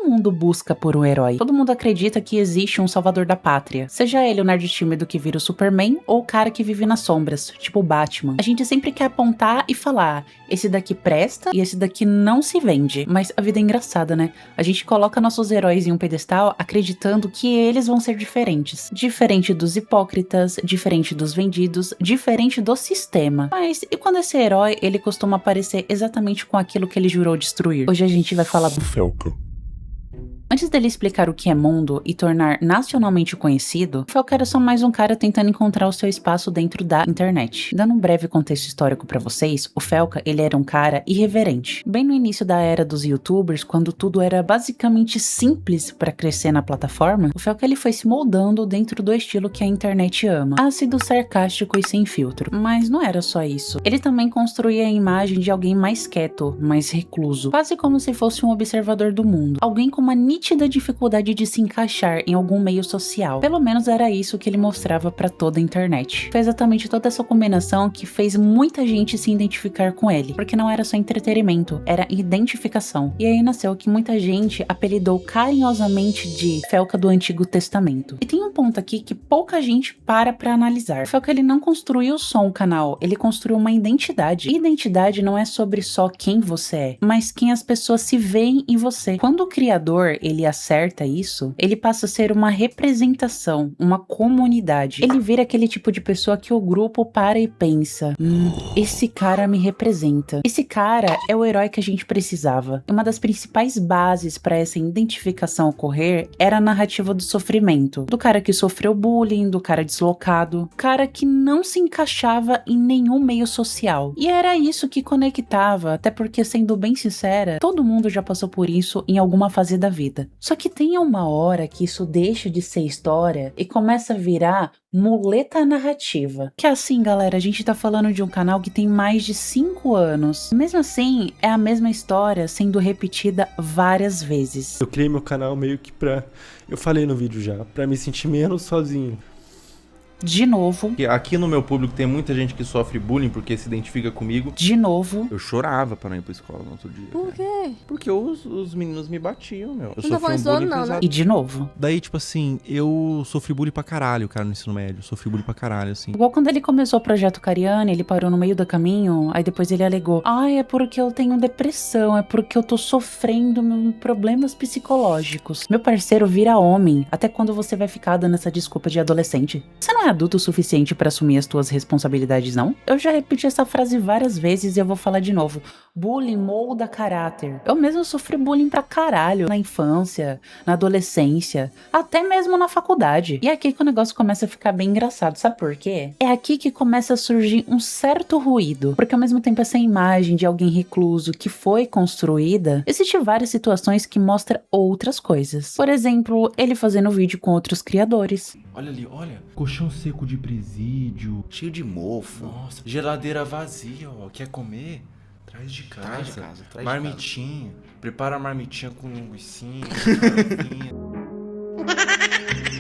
todo mundo busca por um herói. Todo mundo acredita que existe um salvador da pátria. Seja ele o nerd tímido que vira o Superman ou o cara que vive nas sombras, tipo o Batman. A gente sempre quer apontar e falar, esse daqui presta e esse daqui não se vende. Mas a vida é engraçada, né? A gente coloca nossos heróis em um pedestal acreditando que eles vão ser diferentes. Diferente dos hipócritas, diferente dos vendidos, diferente do sistema. Mas e quando esse herói, ele costuma aparecer exatamente com aquilo que ele jurou destruir? Hoje a gente vai falar do Falcon. Antes dele explicar o que é mundo e tornar nacionalmente conhecido, Falcon era só mais um cara tentando encontrar o seu espaço dentro da internet. Dando um breve contexto histórico pra vocês, o Falcon, ele era um cara irreverente. Bem no início da era dos youtubers, quando tudo era basicamente simples pra crescer na plataforma, o Falcon ele foi se moldando dentro do estilo que a internet ama, ácido, sarcástico e sem filtro. Mas não era só isso. Ele também construía a imagem de alguém mais quieto, mais recluso, quase como se fosse um observador do mundo, alguém com uma nítida dificuldade de se encaixar em algum meio social. Pelo menos era isso que ele mostrava pra toda a internet. Foi exatamente toda essa combinação que fez muita gente se identificar com ele, porque não era só entretenimento, era identificação. E aí nasceu o que muita gente apelidou carinhosamente de Falcon do Antigo Testamento. E tem um ponto aqui que pouca gente para pra analisar. O Falcon ele não construiu só um canal, ele construiu uma identidade. E identidade não é sobre só quem você é, mas quem as pessoas se veem em você. Quando o criador ele acerta isso, ele passa a ser uma representação, uma comunidade. Ele vira aquele tipo de pessoa que o grupo para e pensa, esse cara me representa. Esse cara é o herói que a gente precisava. Uma das principais bases para essa identificação ocorrer era a narrativa do sofrimento. Do cara que sofreu bullying, do cara deslocado, cara que não se encaixava em nenhum meio social. E era isso que conectava, até porque, sendo bem sincera, todo mundo já passou por isso em alguma fase da vida. Só que tem uma hora que isso deixa de ser história e começa a virar muleta narrativa. Que assim, galera, a gente tá falando de um canal que tem mais de 5 anos. Mesmo assim, é a mesma história sendo repetida várias vezes. Eu criei meu canal meio que eu falei no vídeo já, pra me sentir menos sozinho. De novo. Aqui no meu público tem muita gente que sofre bullying porque se identifica comigo. De novo. Eu chorava pra não ir pra escola no outro dia. Por quê? Porque os meninos me batiam, meu. Eu não sofri tá bullying não, né? E de novo. Daí, tipo assim, eu sofri bullying pra caralho, cara, no ensino médio. Sofri bullying pra caralho, assim. Igual quando ele começou o Projeto Cariani, ele parou no meio do caminho, aí depois ele alegou, é porque eu tenho depressão, é porque eu tô sofrendo problemas psicológicos. Meu parceiro, vira homem, até quando você vai ficar dando essa desculpa de adolescente. Você não é adulto o suficiente pra assumir as tuas responsabilidades, não? Eu já repeti essa frase várias vezes e eu vou falar de novo. Bullying molda caráter. Eu mesmo sofri bullying pra caralho na infância, na adolescência, até mesmo na faculdade. E é aqui que o negócio começa a ficar bem engraçado, sabe por quê? É aqui que começa a surgir um certo ruído, porque ao mesmo tempo essa imagem de alguém recluso que foi construída, existem várias situações que mostram outras coisas. Por exemplo, ele fazendo vídeo com outros criadores. Olha ali, olha. Colchão seco de presídio. Cheio de mofo. Nossa, geladeira vazia, ó. Quer comer? Traz de casa. Traz marmitinha. Prepara a marmitinha com linguicinha.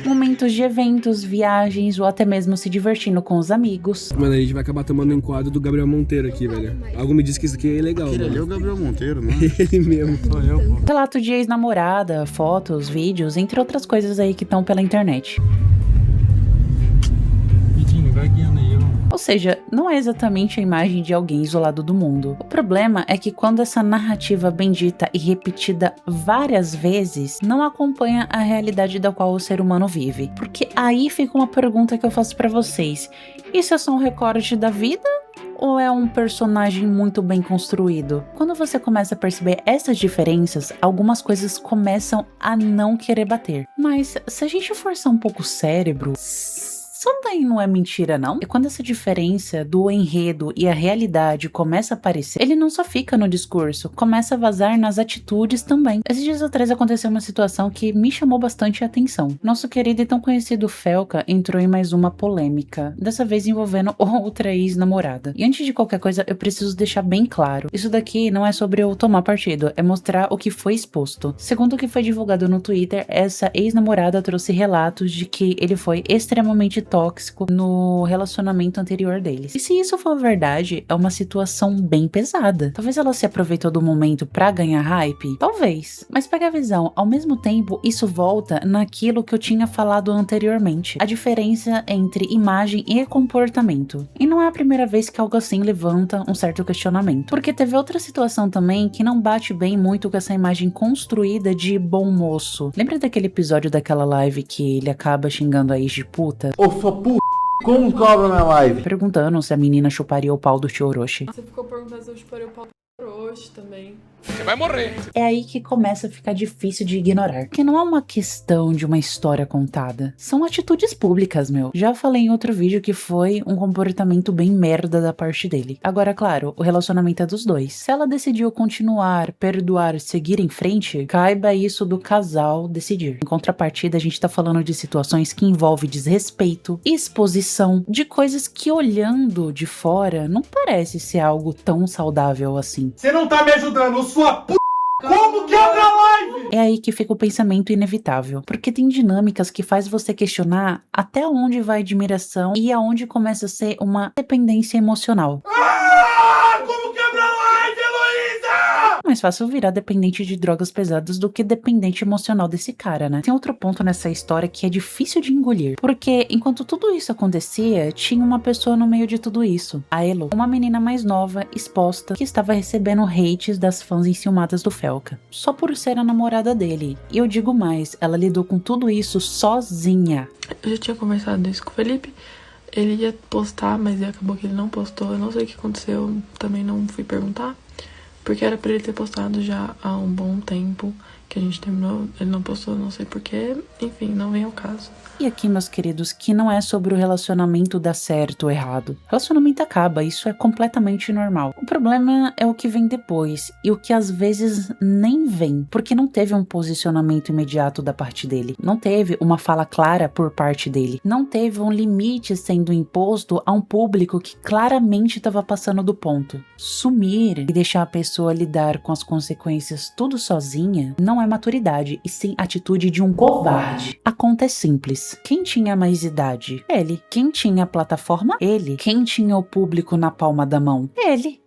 Momentos de eventos, viagens ou até mesmo se divertindo com os amigos. Mano, a gente vai acabar tomando um enquadro do Gabriel Monteiro aqui, velho. Algo me diz que isso aqui é ilegal. Ele ali é o Gabriel Monteiro, né? Ele mesmo. Sou eu, pô. Relato de ex-namorada, fotos, vídeos, entre outras coisas aí que estão pela internet. Vitinho, vai guiando aí, ó. Ou seja, não é exatamente a imagem de alguém isolado do mundo. O problema é que quando essa narrativa bendita e repetida várias vezes não acompanha a realidade da qual o ser humano vive. Porque aí fica uma pergunta que eu faço pra vocês. Isso é só um recorte da vida? Ou é um personagem muito bem construído? Quando você começa a perceber essas diferenças, algumas coisas começam a não querer bater. Mas se a gente forçar um pouco o cérebro, isso daí não é mentira, não? E quando essa diferença do enredo e a realidade começa a aparecer, ele não só fica no discurso, começa a vazar nas atitudes também. Esses dias atrás aconteceu uma situação que me chamou bastante a atenção. Nosso querido e tão conhecido Falcon entrou em mais uma polêmica, dessa vez envolvendo outra ex-namorada. E antes de qualquer coisa, eu preciso deixar bem claro, isso daqui não é sobre eu tomar partido, é mostrar o que foi exposto. Segundo o que foi divulgado no Twitter, essa ex-namorada trouxe relatos de que ele foi extremamente tóxico no relacionamento anterior deles. E se isso for verdade, é uma situação bem pesada. Talvez ela se aproveitou do momento pra ganhar hype? Talvez. Mas pega a visão, ao mesmo tempo, isso volta naquilo que eu tinha falado anteriormente. A diferença entre imagem e comportamento. E não é a primeira vez que algo assim levanta um certo questionamento. Porque teve outra situação também que não bate bem muito com essa imagem construída de bom moço. Lembra daquele episódio daquela live que ele acaba xingando a ex de puta? Ô, sua puta, como cobra minha live? Perguntando se a menina chuparia o pau do tio Orochi. Você ficou perguntando se eu chuparia o pau do Orochi também. É aí que começa a ficar difícil de ignorar. Porque não é uma questão de uma história contada. São atitudes públicas, meu. Já falei em outro vídeo que foi um comportamento bem merda da parte dele. Agora, claro, o relacionamento é dos dois. Se ela decidiu continuar, perdoar, seguir em frente, caiba isso do casal decidir. Em contrapartida, a gente tá falando de situações que envolvem desrespeito, exposição, de coisas que olhando de fora não parece ser algo tão saudável assim. Você não tá me ajudando, sua p... Como que abre a live? É aí que fica o pensamento inevitável, porque tem dinâmicas que faz você questionar até onde vai a admiração e aonde começa a ser uma dependência emocional. Como que abre a live, Heloísa? Mais fácil virar dependente de drogas pesadas do que dependente emocional desse cara, né? Tem outro ponto nessa história que é difícil de engolir, porque enquanto tudo isso acontecia, tinha uma pessoa no meio de tudo isso, a Elo, uma menina mais nova, exposta, que estava recebendo hates das fãs enciumadas do Felca, só por ser a namorada dele. E eu digo mais, ela lidou com tudo isso sozinha. Eu já tinha conversado isso com o Felipe. Ele ia postar, mas acabou que ele não postou. Eu não sei o que aconteceu, também não fui perguntar. Porque era pra ele ter postado já há um bom tempo que a gente terminou. Ele não postou, não sei porquê. Enfim, não vem ao caso. E aqui, meus queridos, que não é sobre o relacionamento dar certo ou errado. O relacionamento acaba, isso é completamente normal. O problema é o que vem depois, e o que às vezes nem vem, porque não teve um posicionamento imediato da parte dele. Não teve uma fala clara por parte dele. Não teve um limite sendo imposto a um público que claramente estava passando do ponto. Sumir e deixar a pessoa lidar com as consequências tudo sozinha não é maturidade, e sim atitude de um covarde. A conta é simples. Quem tinha mais idade? Ele. Quem tinha a plataforma? Ele. Quem tinha o público na palma da mão? Ele.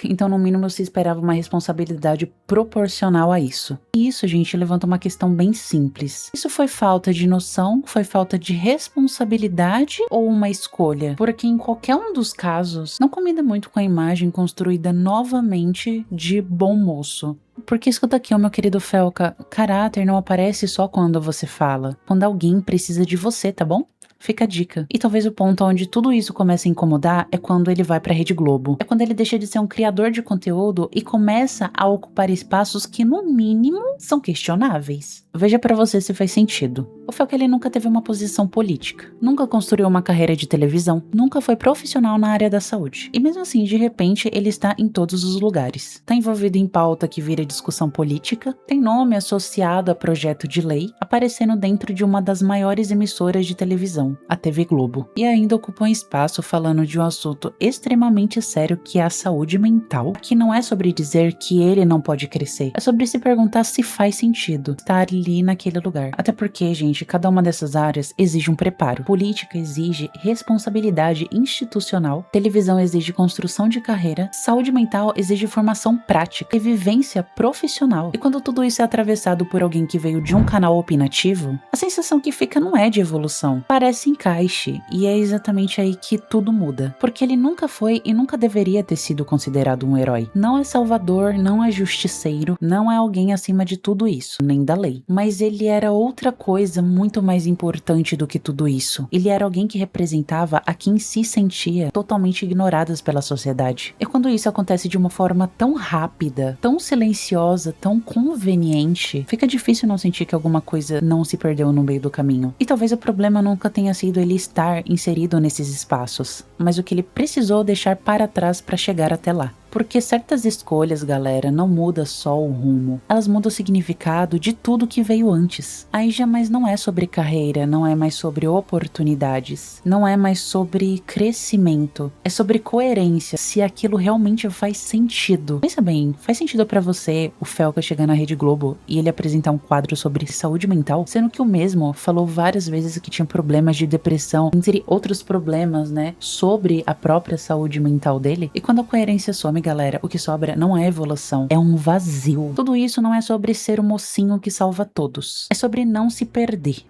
Então, no mínimo, se esperava uma responsabilidade proporcional a isso. E isso, gente, levanta uma questão bem simples. Isso foi falta de noção? Foi falta de responsabilidade? Ou uma escolha? Porque em qualquer um dos casos, não combina muito com a imagem construída novamente de bom moço. Porque escuta aqui, meu querido Felca, caráter não aparece só quando você fala. Quando alguém precisa de você, tá bom? Fica a dica. E talvez o ponto onde tudo isso começa a incomodar é quando ele vai pra Rede Globo. É quando ele deixa de ser um criador de conteúdo e começa a ocupar espaços que, no mínimo, são questionáveis. Veja pra você se faz sentido. O Felca, ele nunca teve uma posição política. Nunca construiu uma carreira de televisão. Nunca foi profissional na área da saúde. E mesmo assim, de repente, ele está em todos os lugares. Tá envolvido em pauta que vira discussão política. Tem nome associado a projeto de lei. Aparecendo dentro de uma das maiores emissoras de televisão, a TV Globo. E ainda ocupa um espaço falando de um assunto extremamente sério que é a saúde mental, que não é sobre dizer que ele não pode crescer, é sobre se perguntar se faz sentido estar ali naquele lugar. Até porque, gente, cada uma dessas áreas exige um preparo. Política exige responsabilidade institucional, televisão exige construção de carreira, saúde mental exige formação prática e vivência profissional. E quando tudo isso é atravessado por alguém que veio de um canal opinativo, a sensação que fica não é de evolução, parece encaixe, e é exatamente aí que tudo muda, porque ele nunca foi e nunca deveria ter sido considerado um herói. Não é salvador, não é justiceiro, não é alguém acima de tudo isso, nem da lei, mas ele era outra coisa muito mais importante do que tudo isso. Ele era alguém que representava a quem se sentia totalmente ignoradas pela sociedade. E quando isso acontece de uma forma tão rápida, tão silenciosa, tão conveniente, fica difícil não sentir que alguma coisa não se perdeu no meio do caminho. E talvez o problema nunca tenha sido ele estar inserido nesses espaços, mas o que ele precisou deixar para trás para chegar até lá. Porque certas escolhas, galera, não mudam só o rumo. Elas mudam o significado de tudo que veio antes. Aí já mais não é sobre carreira, não é mais sobre oportunidades, não é mais sobre crescimento. É sobre coerência, se aquilo realmente faz sentido. Pensa bem, faz sentido pra você o Felca chegar na Rede Globo e ele apresentar um quadro sobre saúde mental, sendo que o mesmo falou várias vezes que tinha problemas de depressão, entre outros problemas, né, sobre a própria saúde mental dele. E quando a coerência some, galera, o que sobra não é evolução, é um vazio. Tudo isso não é sobre ser o mocinho que salva todos, é sobre não se perder.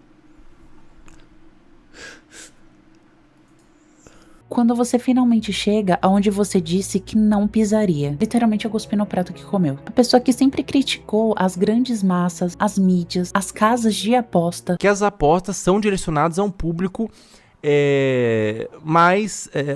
Quando você finalmente chega aonde você disse que não pisaria. Literalmente eu cuspi no prato que comeu. A pessoa que sempre criticou as grandes massas, as mídias, as casas de aposta. Que as apostas são direcionadas a um público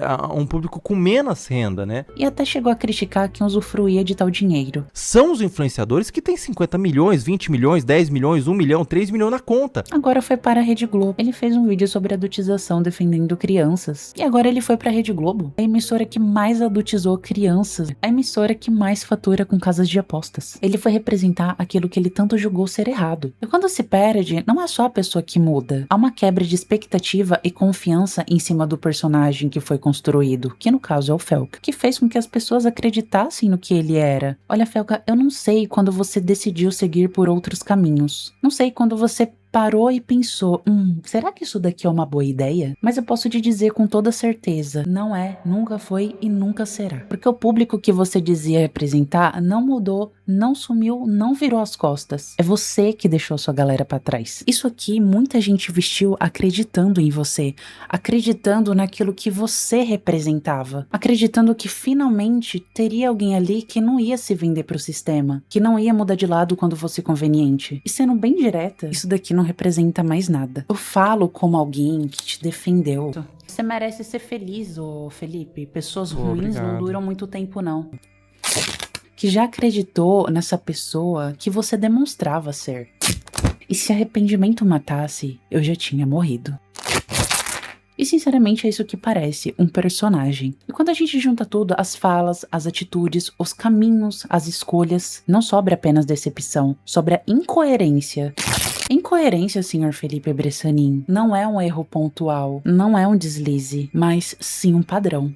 a um público com menos renda, né? E até chegou a criticar quem usufruía de tal dinheiro. São os influenciadores que têm 50 milhões, 20 milhões, 10 milhões, 1 milhão, 3 milhões na conta. Agora foi para a Rede Globo. Ele fez um vídeo sobre adultização defendendo crianças. E agora ele foi para a Rede Globo, a emissora que mais adultizou crianças, a emissora que mais fatura com casas de apostas. Ele foi representar aquilo que ele tanto julgou ser errado. E quando se perde, não é só a pessoa que muda. Há uma quebra de expectativa e confiança em cima do personagem que foi construído, que no caso é o Felca, que fez com que as pessoas acreditassem no que ele era. Olha, Felca, eu não sei quando você decidiu seguir por outros caminhos. Não sei quando você parou e pensou, será que isso daqui é uma boa ideia? Mas eu posso te dizer com toda certeza, não é, nunca foi e nunca será. Porque o público que você dizia representar não mudou, não sumiu, não virou as costas. É você que deixou sua galera pra trás. Isso aqui muita gente vestiu acreditando em você, acreditando naquilo que você representava, acreditando que finalmente teria alguém ali que não ia se vender pro sistema, que não ia mudar de lado quando fosse conveniente. E sendo bem direta, isso daqui não representa mais nada. Eu falo como alguém que te defendeu. Você merece ser feliz, ô Felipe. Pessoas ruins obrigado. não duram muito tempo, não. Que já acreditou nessa pessoa que você demonstrava ser. E se arrependimento matasse, eu já tinha morrido. E sinceramente é isso que parece, um personagem. E quando a gente junta tudo, as falas, as atitudes, os caminhos, as escolhas, não sobra apenas decepção, sobra incoerência. Incoerência, Sr. Felipe Bressanin, não é um erro pontual, não é um deslize, mas sim um padrão.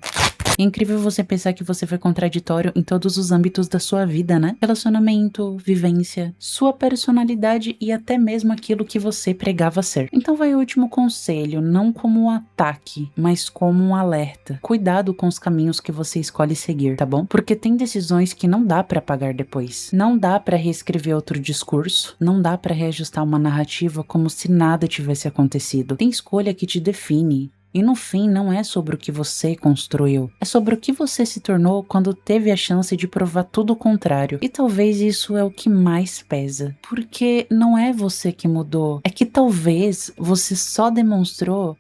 É incrível você pensar que você foi contraditório em todos os âmbitos da sua vida, né? Relacionamento, vivência, sua personalidade e até mesmo aquilo que você pregava ser. Então vai o último conselho, não como um ataque, mas como um alerta. Cuidado com os caminhos que você escolhe seguir, tá bom? Porque tem decisões que não dá pra apagar depois. Não dá pra reescrever outro discurso, não dá pra reajustar uma narrativa como se nada tivesse acontecido. Tem escolha que te define. E no fim não é sobre o que você construiu, é sobre o que você se tornou quando teve a chance de provar tudo o contrário. E talvez isso é o que mais pesa, porque não é você que mudou, é que talvez você só demonstrou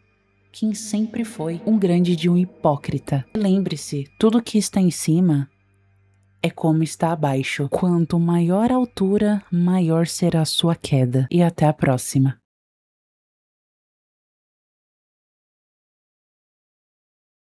quem sempre foi, um grande de um hipócrita. Lembre-se, tudo que está em cima é como está abaixo. Quanto maior a altura, maior será a sua queda. E até a próxima.